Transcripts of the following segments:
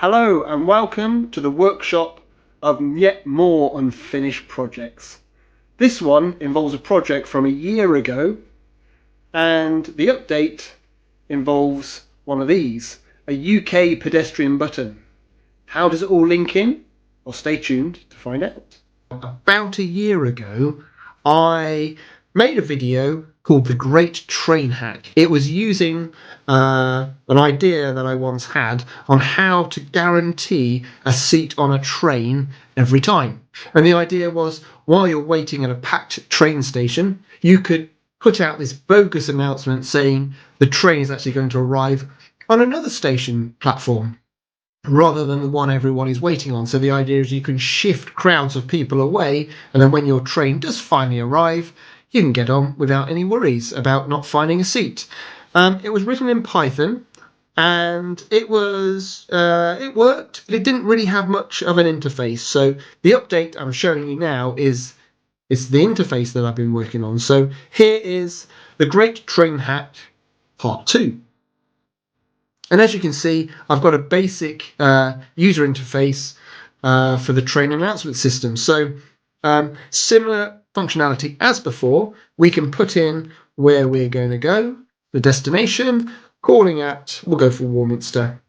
Hello and welcome to the workshop of yet more unfinished projects. This one involves a project from a year ago, and the update involves one of these, a UK pedestrian button. How does it all link in? Well, stay tuned to find out. About a year ago, I made a video called The Great Train Hack. It was using an idea that I once had on how to guarantee a seat on a train every time. And the idea was, while you're waiting at a packed train station, you could put out this bogus announcement saying the train is actually going to arrive on another station platform rather than the one everyone is waiting on. So the idea is you can shift crowds of people away, and then when your train does finally arrive, you can get on without any worries about not finding a seat. It was written in Python, and it worked, but it didn't really have much of an interface. So the update I'm showing you now is the interface that I've been working on. So here is the Great Train Hack Part 2. And as you can see, I've got a basic user interface for the train announcement system. So similar functionality as before, we can put in where we're going to go, the destination, calling at, we'll go for Warminster.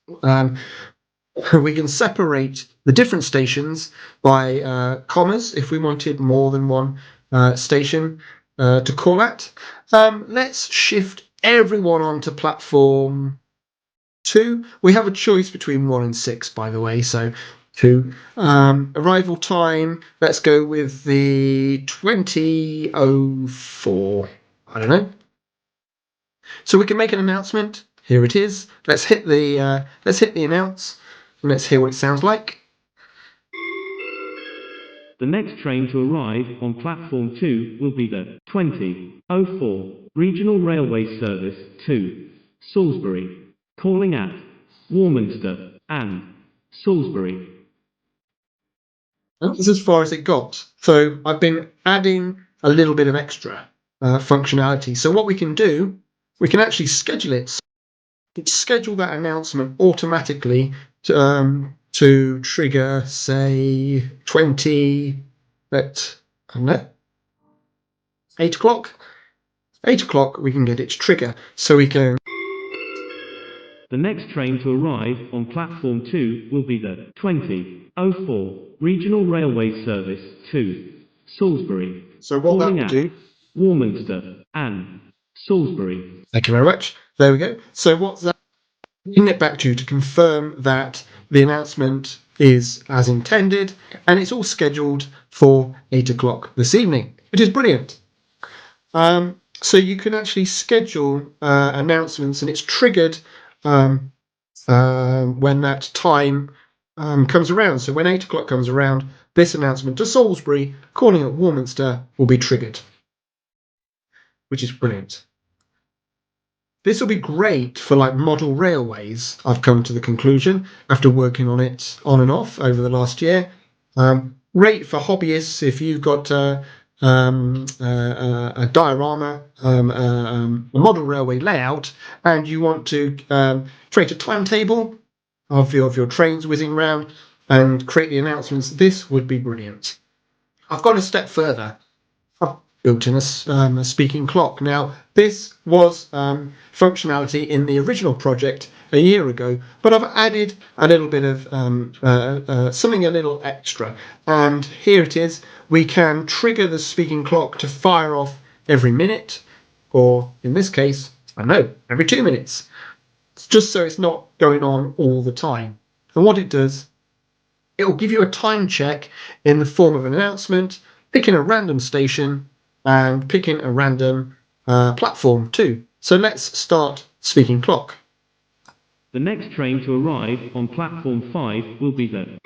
We can separate the different stations by commas if we wanted more than one station to call at. Let's shift everyone onto platform 2. We have a choice between 1 and 6, by the way, so 2. Arrival time, let's go with the 20:04. I don't know. So we can make an announcement. Here it is. Let's hit the announce, and let's hear what it sounds like. The next train to arrive on platform 2 will be the 20:04 Regional Railway Service to Salisbury, calling at Warminster and Salisbury. That's as far as it got. So I've been adding a little bit of extra functionality. So what we can do, we can actually schedule it. Schedule that announcement automatically to trigger, say, 8 o'clock. 8 o'clock, we can get it to trigger. So we can. The next train to arrive on platform 2 will be the 20:04 Regional Railway Service to Salisbury. So what that will do. Warminster and Salisbury. Thank you very much. There we go. So what's that? Bring it back to confirm that the announcement is as intended, and it's all scheduled for 8 o'clock this evening, which is brilliant. So you can actually schedule announcements, and it's triggered when that time comes around. So when 8 o'clock comes around, this announcement to Salisbury, calling at Warminster, will be triggered, which is brilliant. This will be great for like model railways, I've come to the conclusion after working on it on and off over the last year. Great for hobbyists if you've got a diorama, a model railway layout, and you want to create a timetable of your trains whizzing around and create the announcements. This would be brilliant. I've gone a step further. I've built in a speaking clock. Now, this was functionality in the original project a year ago, but I've added a little bit of something a little extra. And here it is. We can trigger the speaking clock to fire off every minute, or in this case, I know, every 2 minutes. It's just so it's not going on all the time. And what it does, it will give you a time check in the form of an announcement, picking a random station, and picking a random platform too. So let's start speaking clock. The next train to arrive on platform 5 will be the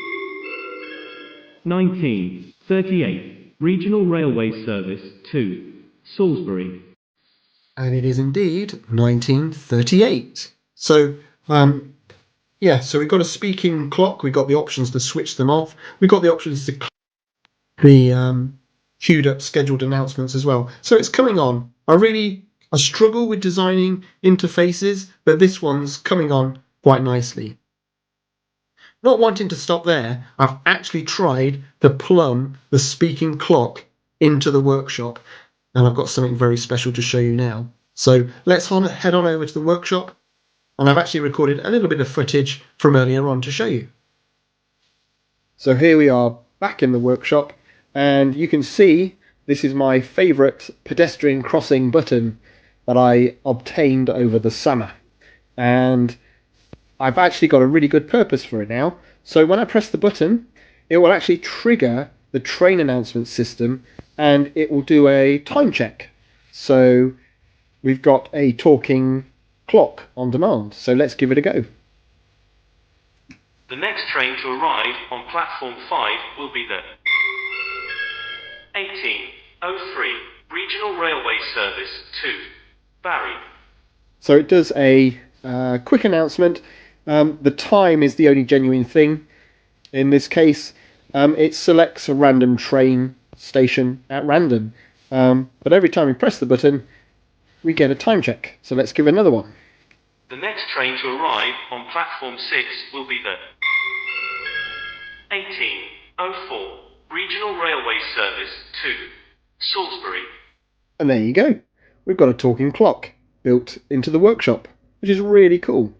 19:38 Regional Railway Service to Salisbury. And it is indeed 1938. So so we've got a speaking clock. We've got the options to switch them off. We've got the options to the queued up scheduled announcements as well. So it's coming on. I struggle with designing interfaces, but this one's coming on quite nicely. not wanting to stop there, I've actually tried to plumb the speaking clock into the workshop, and I've got something very special to show you now. So let's head on over to the workshop, and I've actually recorded a little bit of footage from earlier on to show you. So here we are back in the workshop, and you can see this is my favourite pedestrian crossing button that I obtained over the summer. And I've actually got a really good purpose for it now. So when I press the button, it will actually trigger the train announcement system, and it will do a time check. So we've got a talking clock on demand. So let's give it a go. The next train to arrive on platform 5 will be the 1803 Regional Railway Service 2, Barry. So it does a quick announcement. The time is the only genuine thing in this case. It selects a random train station at random. But every time we press the button, we get a time check. So let's give another one. The next train to arrive on platform 6 will be the 1804 Regional Railway Service 2, Salisbury. And there you go. We've got a talking clock built into the workshop, which is really cool.